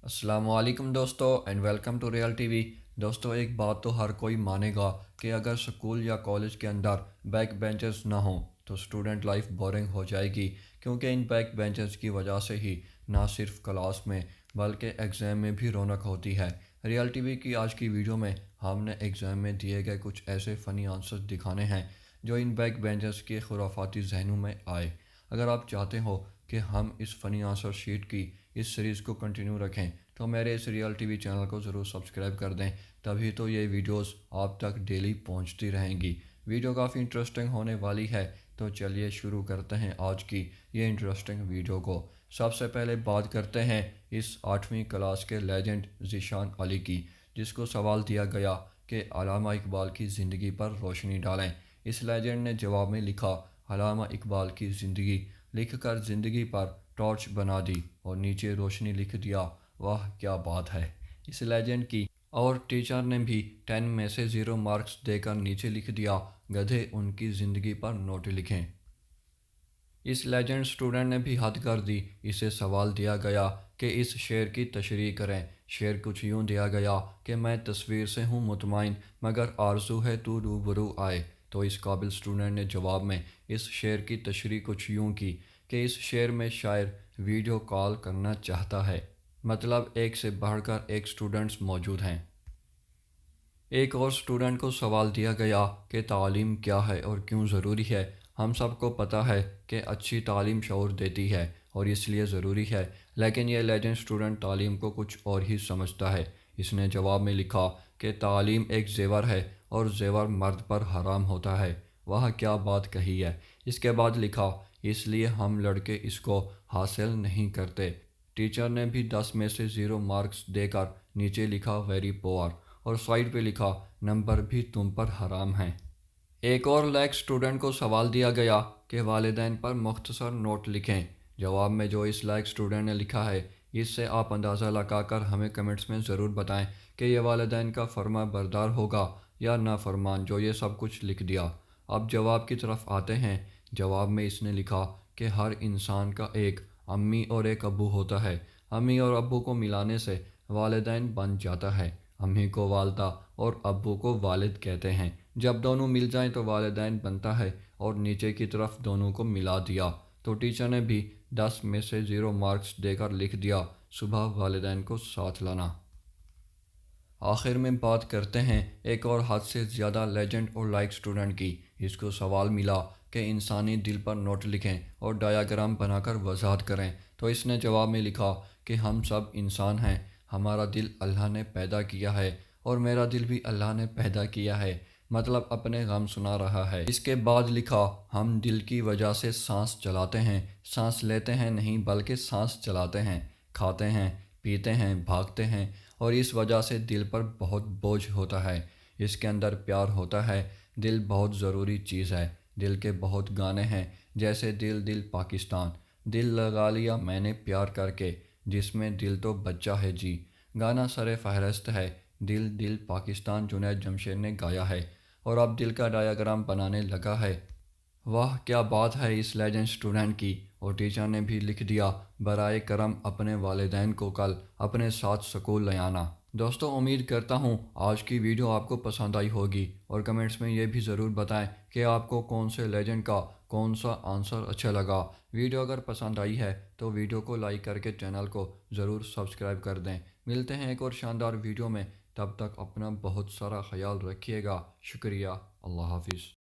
السلام علیکم دوستو and welcome to real TV. دوستو ایک بات تو ہر کوئی مانے گا کہ اگر سکول یا کالج کے اندر بیک بینچرز نہ ہوں تو اسٹوڈنٹ لائف بورنگ ہو جائے گی، کیونکہ ان بیک بینچرز کی وجہ سے ہی نہ صرف کلاس میں بلکہ ایگزام میں بھی رونق ہوتی ہے۔ ریئل ٹی وی کی آج کی ویڈیو میں ہم نے ایگزام میں دیے گئے کچھ ایسے فنی آنسر دکھانے ہیں جو ان بیک بینچرز کے خرافاتی ذہنوں میں آئے۔ اگر آپ چاہتے ہو کہ ہم اس فنی آنسر شیٹ کی اس سیریز کو کنٹینیو رکھیں تو میرے اس ریئل ٹی وی چینل کو ضرور سبسکرائب کر دیں، تبھی تو یہ ویڈیوز آپ تک ڈیلی پہنچتی رہیں گی۔ ویڈیو کافی انٹرسٹنگ ہونے والی ہے، تو چلیے شروع کرتے ہیں آج کی یہ انٹرسٹنگ ویڈیو کو۔ سب سے پہلے بات کرتے ہیں اس 8ویں کلاس کے لیجنڈ ذیشان علی کی، جس کو سوال دیا گیا کہ علامہ اقبال کی زندگی پر روشنی ڈالیں۔ اس لیجنڈ نے جواب میں لکھا علامہ اقبال کی زندگی، لکھ کر زندگی پر ٹارچ بنا دی اور نیچے روشنی لکھ دیا۔ واہ کیا بات ہے اس لیجنڈ کی! اور ٹیچر نے بھی 10 میں سے 0 مارکس دے کر نیچے لکھ دیا گدھے ان کی زندگی پر نوٹ لکھیں۔ اس لیجنڈ اسٹوڈنٹ نے بھی حد کر دی، اسے سوال دیا گیا کہ اس شعر کی تشریح کریں۔ شعر کچھ یوں دیا گیا کہ میں تصویر سے ہوں مطمئن مگر آرزو ہے تو روبرو آئے۔ تو اس قابل اسٹوڈنٹ نے جواب میں اس شعر کی تشریح کچھ یوں کی کہ اس شعر میں شاعر ویڈیو کال کرنا چاہتا ہے، مطلب ایک سے بڑھ کر ایک اسٹوڈنٹس موجود ہیں۔ ایک اور اسٹوڈنٹ کو سوال دیا گیا کہ تعلیم کیا ہے اور کیوں ضروری ہے۔ ہم سب کو پتہ ہے کہ اچھی تعلیم شعور دیتی ہے اور اس لیے ضروری ہے، لیکن یہ لیجنڈ اسٹوڈنٹ تعلیم کو کچھ اور ہی سمجھتا ہے۔ اس نے جواب میں لکھا کہ تعلیم ایک زیور ہے اور زیور مرد پر حرام ہوتا ہے۔ وہ کیا بات کہی ہے! اس کے بعد لکھا اس لیے ہم لڑکے اس کو حاصل نہیں کرتے۔ ٹیچر نے بھی 10 میں سے 0 مارکس دے کر نیچے لکھا ویری پوئر اور سائڈ پہ لکھا نمبر بھی تم پر حرام ہیں۔ ایک اور لائق اسٹوڈنٹ کو سوال دیا گیا کہ والدین پر مختصر نوٹ لکھیں۔ جواب میں جو اس لائق اسٹوڈنٹ نے لکھا ہے، اس سے آپ اندازہ لگا کر ہمیں کمنٹس میں ضرور بتائیں کہ یہ والدین کا فرما بردار ہوگا یا نافرمان جو یہ سب کچھ لکھ دیا۔ اب جواب کی طرف آتے ہیں۔ جواب میں اس نے لکھا کہ ہر انسان کا ایک امی اور ایک ابو ہوتا ہے۔ امی اور ابو کو ملانے سے والدین بن جاتا ہے۔ امی کو والدہ اور ابو کو والد کہتے ہیں۔ جب دونوں مل جائیں تو والدین بنتا ہے، اور نیچے کی طرف دونوں کو ملا دیا تو ٹیچر نے بھی 10 میں سے 0 مارکس دے کر لکھ دیا صبح والدین کو ساتھ لانا۔ آخر میں بات کرتے ہیں ایک اور حد سے زیادہ لیجنڈ اور لائق اسٹوڈنٹ کی۔ اس کو سوال ملا کہ انسانی دل پر نوٹ لکھیں اور ڈایاگرام بنا کر وضاحت کریں۔ تو اس نے جواب میں لکھا کہ ہم سب انسان ہیں، ہمارا دل اللہ نے پیدا کیا ہے اور میرا دل بھی اللہ نے پیدا کیا ہے، مطلب اپنے غم سنا رہا ہے۔ اس کے بعد لکھا ہم دل کی وجہ سے سانس چلاتے ہیں، سانس لیتے ہیں نہیں بلکہ سانس چلاتے ہیں، کھاتے ہیں، پیتے ہیں، بھاگتے ہیں، اور اس وجہ سے دل پر بہت بوجھ ہوتا ہے۔ اس کے اندر پیار ہوتا ہے۔ دل بہت ضروری چیز ہے۔ دل کے بہت گانے ہیں، جیسے دل دل پاکستان، دل لگا لیا میں نے پیار کر کے، جس میں دل تو بچہ ہے جی۔ گانا سر فہرست ہے دل دل پاکستان، جنید جمشید نے گایا ہے اور اب دل کا ڈایاگرام بنانے لگا ہے۔ واہ کیا بات ہے اس لیجنڈ اسٹوڈنٹ کی! اور ٹیچر نے بھی لکھ دیا برائے کرم اپنے والدین کو کل اپنے ساتھ سکول لے آنا۔ دوستوں امید کرتا ہوں آج کی ویڈیو آپ کو پسند آئی ہوگی، اور کمنٹس میں یہ بھی ضرور بتائیں کہ آپ کو کون سے لیجنڈ کا کون سا آنسر اچھا لگا۔ ویڈیو اگر پسند آئی ہے تو ویڈیو کو لائک کر کے چینل کو ضرور سبسکرائب کر دیں۔ ملتے ہیں ایک اور شاندار ویڈیو میں، تب تک اپنا بہت سارا خیال رکھیے گا۔ شکریہ، اللہ حافظ۔